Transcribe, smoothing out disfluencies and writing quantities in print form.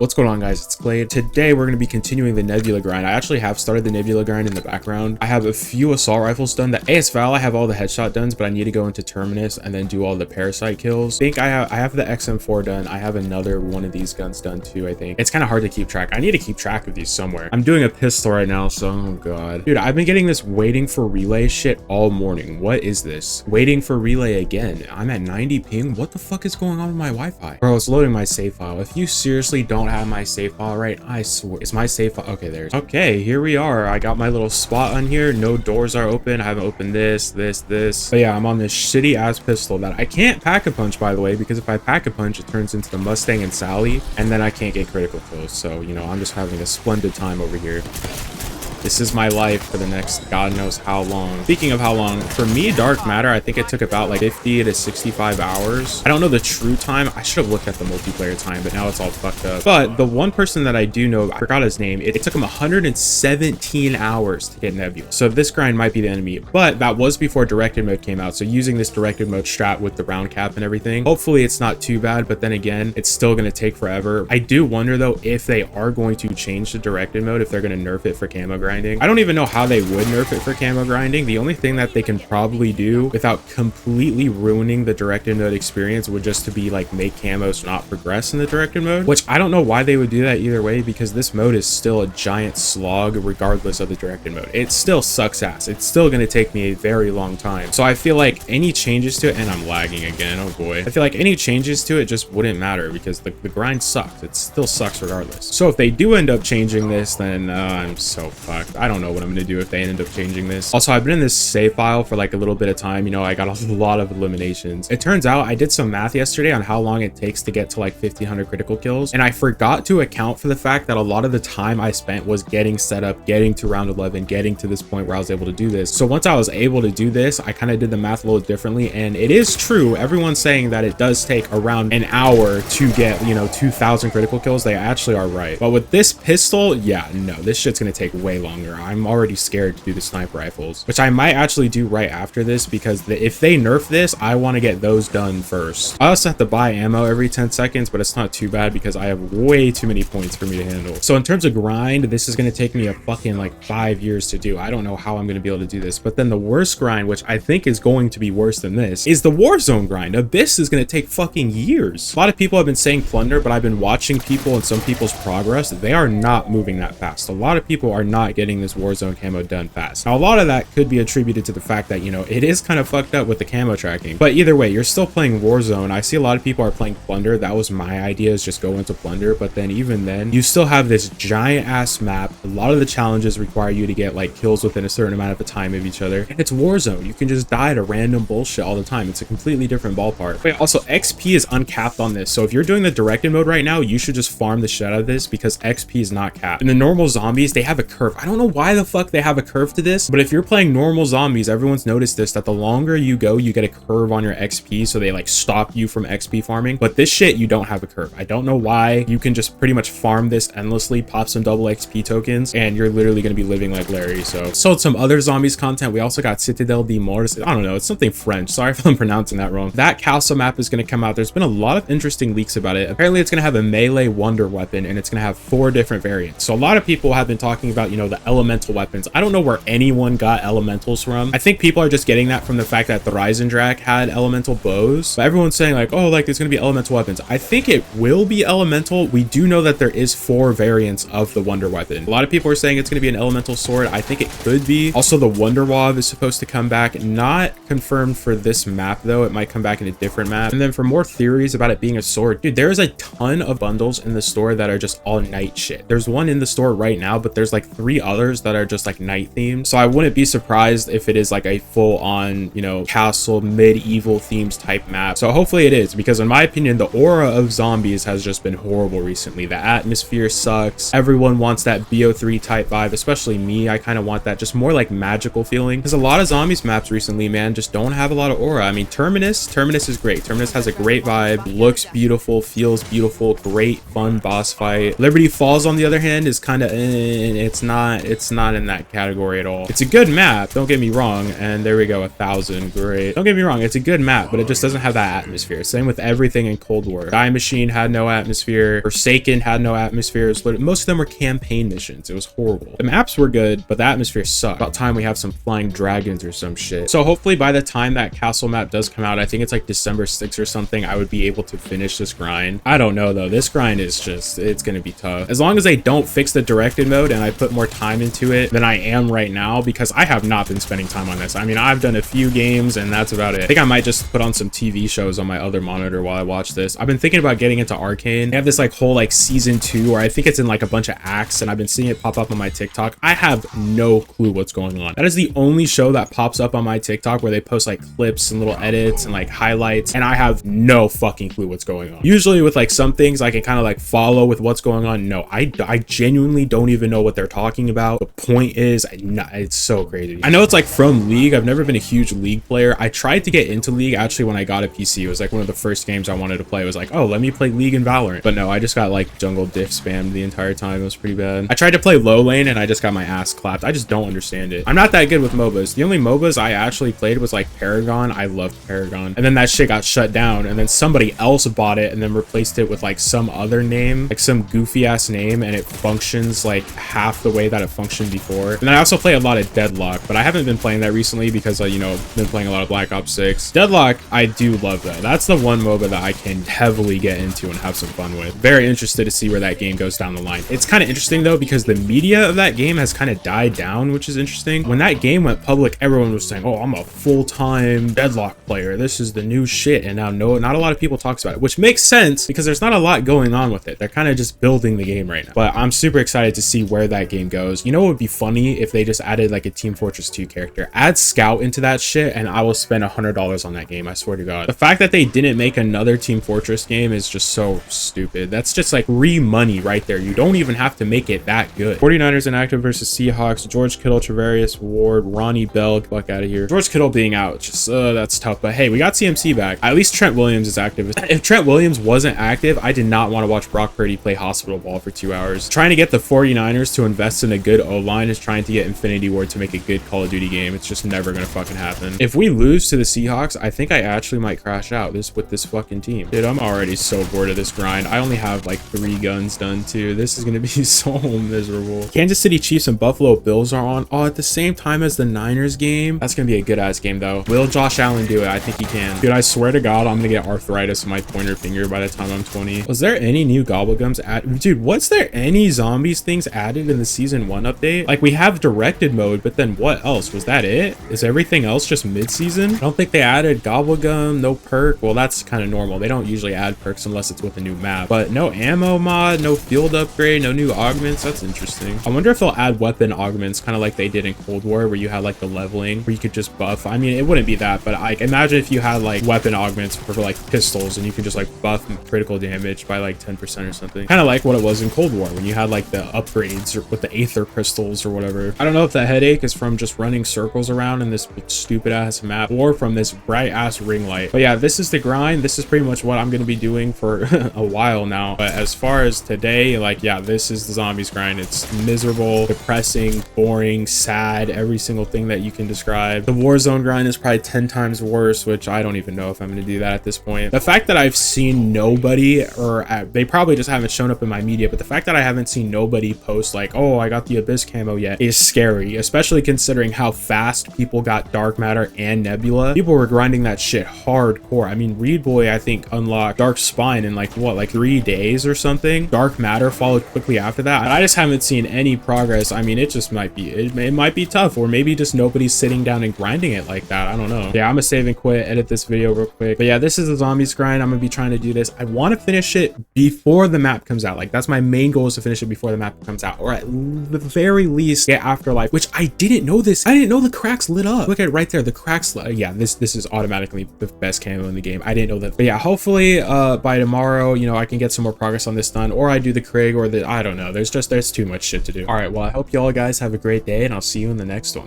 What's going on, guys? It's Glade. Today we're going to be continuing the Nebula grind. I actually have started the Nebula grind in the background. I have a few assault rifles done. The AS Val, I have all the headshot done, but I need to go into Terminus and then do all the parasite kills. I think I have the XM4 done. I have another one of these guns done too, I think. It's kind of hard to keep track. I need to keep track of these somewhere. I'm doing a pistol right now, so oh god. Dude, I've been getting this waiting for relay shit all morning. What is this? Waiting for relay again. I'm at 90 ping. What the fuck is going on with my Wi-Fi? Bro, it's loading my save file. If you seriously don't have my save file right, I swear. Is my save file? Okay, there's. Okay, here we are. I got my little spot on here. No doors are open. I haven't opened this. But yeah, I'm on this shitty ass pistol that I can't pack a punch, by the way, because if I pack a punch, it turns into the Mustang and Sally, and then I can't get critical kills. So, you know, I'm just having a splendid time over here. This is my life for the next God knows how long. Speaking of how long, for me, Dark Matter, I think it took about like 50 to 65 hours. I don't know the true time. I should have looked at the multiplayer time, but now it's all fucked up. But the one person that I do know, I forgot his name, it took him 117 hours to get Nebula. So this grind might be the enemy, but that was before directed mode came out. So using this directed mode strat with the round cap and everything, hopefully it's not too bad, but then again, it's still going to take forever. I do wonder though, if they are going to change the directed mode, if they're going to nerf it for camo grinding. I don't even know how they would nerf it for camo grinding. The only thing that they can probably do without completely ruining the directed mode experience would just to be like make camos not progress in the directed mode, which I don't know why they would do that either way, because this mode is still a giant slog regardless of the directed mode. It still sucks ass. It's still going to take me a very long time. So I feel like any changes to it, and I'm lagging again, oh boy. I feel like any changes to it just wouldn't matter because the grind sucks. It still sucks regardless. So if they do end up changing this, then I'm so fucked. I don't know what I'm gonna do if they end up changing this. Also, I've been in this save file for like a little bit of time. You know, I got a lot of eliminations. It turns out I did some math yesterday on how long it takes to get to like 1500 critical kills, and I forgot to account for the fact that a lot of the time I spent was getting set up, getting to round 11, getting to this point where I was able to do this. So once I was able to do this, I kind of did the math a little differently, and it is true. Everyone's saying that it does take around an hour to get, you know, 2000 critical kills. They actually are right. But with this pistol, yeah, no, this shit's gonna take way longer. I'm already scared to do the sniper rifles, which I might actually do right after this, because if they nerf this, I want to get those done first. I also have to buy ammo every 10 seconds, but it's not too bad because I have way too many points for me to handle. So in terms of grind, this is going to take me a fucking like 5 years to do. I don't know how I'm going to be able to do this. But then the worst grind, which I think is going to be worse than this, is the Warzone grind. Abyss is going to take fucking years. A lot of people have been saying plunder, but I've been watching people and some people's progress. They are not moving that fast. A lot of people are not getting this Warzone camo done fast. Now, a lot of that could be attributed to the fact that, you know, it is kind of fucked up with the camo tracking, but either way, you're still playing Warzone. I see a lot of people are playing plunder. That was my idea, is just go into plunder, but then even then, you still have this giant ass map. A lot of the challenges require you to get like kills within a certain amount of time of each other, and it's Warzone. You can just die to random bullshit all the time. It's a completely different ballpark. Wait, also XP is uncapped on this, so if you're doing the directed mode right now, you should just farm the shit out of this because XP is not capped. In the normal zombies, they have a curve. I don't know why the fuck they have a curve to this, but if you're playing normal zombies, everyone's noticed this, that the longer you go, you get a curve on your XP, so they like stop you from XP farming. But this shit, you don't have a curve. I don't know why. You can just pretty much farm this endlessly, pop some double XP tokens, and you're literally going to be living like Larry. So sold some other zombies content. We also got Citadel de Mors. I don't know, it's something French, sorry if I'm pronouncing that wrong. That castle map is going to come out. There's been a lot of interesting leaks about it. Apparently it's going to have a melee wonder weapon, and it's going to have 4 different variants. So a lot of people have been talking about, you know, the elemental weapons. I don't know where anyone got elementals from. I think people are just getting that from the fact that the Drak had elemental bows, but everyone's saying like, oh, like there's gonna be elemental weapons. I think it will be elemental. We do know that there is 4 variants of the wonder weapon. A lot of people are saying it's gonna be an elemental sword. I think it could be. Also, the wonder wav is supposed to come back. Not confirmed for this map though. It might come back in a different map. And then for more theories about it being a sword, dude, there's a ton of bundles in the store that are just all night shit. There's one in the store right now, but there's like 3 others that are just like night themed. So I wouldn't be surprised if it is like a full-on, you know, castle medieval themes type map. So hopefully it is, because in my opinion, the aura of zombies has just been horrible recently. The atmosphere sucks. Everyone wants that BO3 type vibe, especially me. I kind of want that just more like magical feeling, because a lot of zombies maps recently, man, just don't have a lot of aura. I mean, Terminus is great. Terminus has a great vibe, looks beautiful, feels beautiful, great fun boss fight. Liberty Falls, on the other hand, is kind of it's not it's not in that category at all. It's a good map, don't get me wrong. And there we go, 1,000, great. Don't get me wrong, it's a good map, but it just doesn't have that atmosphere. Same with everything in Cold War. Die Machine had no atmosphere. Forsaken had no atmospheres, but most of them were campaign missions. It was horrible. The maps were good, but the atmosphere sucked. About time we have some flying dragons or some shit. So hopefully by the time that castle map does come out, I think it's like December 6th or something, I would be able to finish this grind. I don't know though. This grind is just, it's gonna be tough. As long as they don't fix the directed mode and I put more time into it than I am right now, because I have not been spending time on this. I mean, I've done a few games and that's about it. I think I might just put on some TV shows on my other monitor while I watch this. I've been thinking about getting into Arcane. They have this like whole like season 2, or I think it's in like a bunch of acts, and I've been seeing it pop up on my TikTok. I have no clue what's going on. That is the only show that pops up on my TikTok where they post like clips and little edits and like highlights, and I have no fucking clue what's going on. Usually with like some things I can kind of like follow with what's going on. No, I genuinely don't even know what they're talking about. The point is, it's so crazy. I know it's like from League. I've never been a huge League player. I tried to get into League actually when I got a PC. It was like one of the first games I wanted to play. It was like, oh, let me play League and Valorant. But no, I just got like jungle diff spammed the entire time. It was pretty bad. I tried to play low lane and I just got my ass clapped. I just don't understand it. I'm not that good with MOBAs. The only MOBAs I actually played was like Paragon. I loved Paragon. And then that shit got shut down, and then somebody else bought it and then replaced it with like some other name, like some goofy ass name, and it functions like half the way that it functioned before. And then I also play a lot of Deadlock, but I haven't been playing that recently because you know, been playing a lot of Black Ops 6. Deadlock, I do love though. That's the one MOBA that I can heavily get into and have some fun with. Very interested to see where that game goes down the line. It's kind of interesting though, because the media of that game has kind of died down, which is interesting. When that game went public, everyone was saying, oh, I'm a full-time Deadlock player. This is the new shit. And now no, not a lot of people talks about it, which makes sense because there's not a lot going on with it. They're kind of just building the game right now. But I'm super excited to see where that game goes. You know what would be funny if they just added like a Team Fortress 2 character? Add Scout into that shit and I will spend $100 on that game. I swear to God. The fact that they didn't make another Team Fortress game is just so stupid. That's just like money right there. You don't even have to make it that good. 49ers inactive versus Seahawks. George Kittle, Travarius Ward, Ronnie Bell. Fuck out of here. George Kittle being out, just that's tough. But hey, we got CMC back. At least Trent Williams is active. If Trent Williams wasn't active, I did not want to watch Brock Purdy play hospital ball for 2 hours. Trying to get the 49ers to invest in a good O-line is trying to get Infinity Ward to make a good Call of Duty game. It's just never gonna fucking happen. If we lose to the Seahawks, I think I actually might crash out with this fucking team. Dude, I'm already so bored of this grind. I only have like 3 guns done too. This is gonna be so miserable. Kansas City Chiefs and Buffalo Bills are on at the same time as the Niners game. That's gonna be a good ass game though. Will Josh Allen do it? I think he can. Dude, I swear to God, I'm gonna get arthritis in my pointer finger by the time I'm 20. Was there any new gobblegums dude, was there any zombies things added in the season 1 update? Like, we have directed mode, but then what else? Was that it? Is everything else just mid-season? I don't think they added gobblegum, no perk. Well, that's kind of normal. They don't usually add perks unless it's with a new map, but no ammo mod, no field upgrade, no new augments. That's interesting. I wonder if they'll add weapon augments, kind of like they did in Cold War, where you had like the leveling where you could just buff. I mean, it wouldn't be that, but I imagine if you had like weapon augments for like pistols and you could just like buff critical damage by like 10% or something, kind of like what it was in Cold War when you had like the upgrades or with the Aether crystals or whatever. I don't know if the headache is from just running circles around in this stupid ass map or from this bright ass ring light. But yeah, this is the grind. This is pretty much what I'm going to be doing for a while now. But as far as today, like, yeah, this is the zombies grind. It's miserable, depressing, boring, sad, every single thing that you can describe. The Warzone grind is probably 10 times worse, which I don't even know if I'm going to do that at this point. The fact that I've seen nobody, or they probably just haven't shown up in my media, but the fact that I haven't seen nobody post like, oh, I got the Abyss camo yet is scary, especially considering how fast people got Dark Matter and Nebula. People were grinding that shit hardcore. I mean, Reed Boy, I think, unlocked Dark Spine in like, what, like 3 days or something? Dark Matter followed quickly after that. I just haven't seen any progress. I mean, it just might be, it might be tough, or maybe just nobody's sitting down and grinding it like that. I don't know. Yeah, I'm gonna save and quit, edit this video real quick. But yeah, this is the zombies grind. I'm gonna be trying to do this. I want to finish it before the map comes out. Like, that's my main goal, is to finish it before the map comes out, or at the very least get Afterlife, which I didn't know this. I didn't know the cracks lit up. Look at it right there. The cracks lit. Yeah, this is automatically the best camo in the game. I didn't know that. But yeah, hopefully by tomorrow, you know, I can get some more progress on this done, or I do the Krieg, or the, I don't know. There's too much shit to do. All right, well, I hope y'all guys have a great day, and I'll see you in the next one.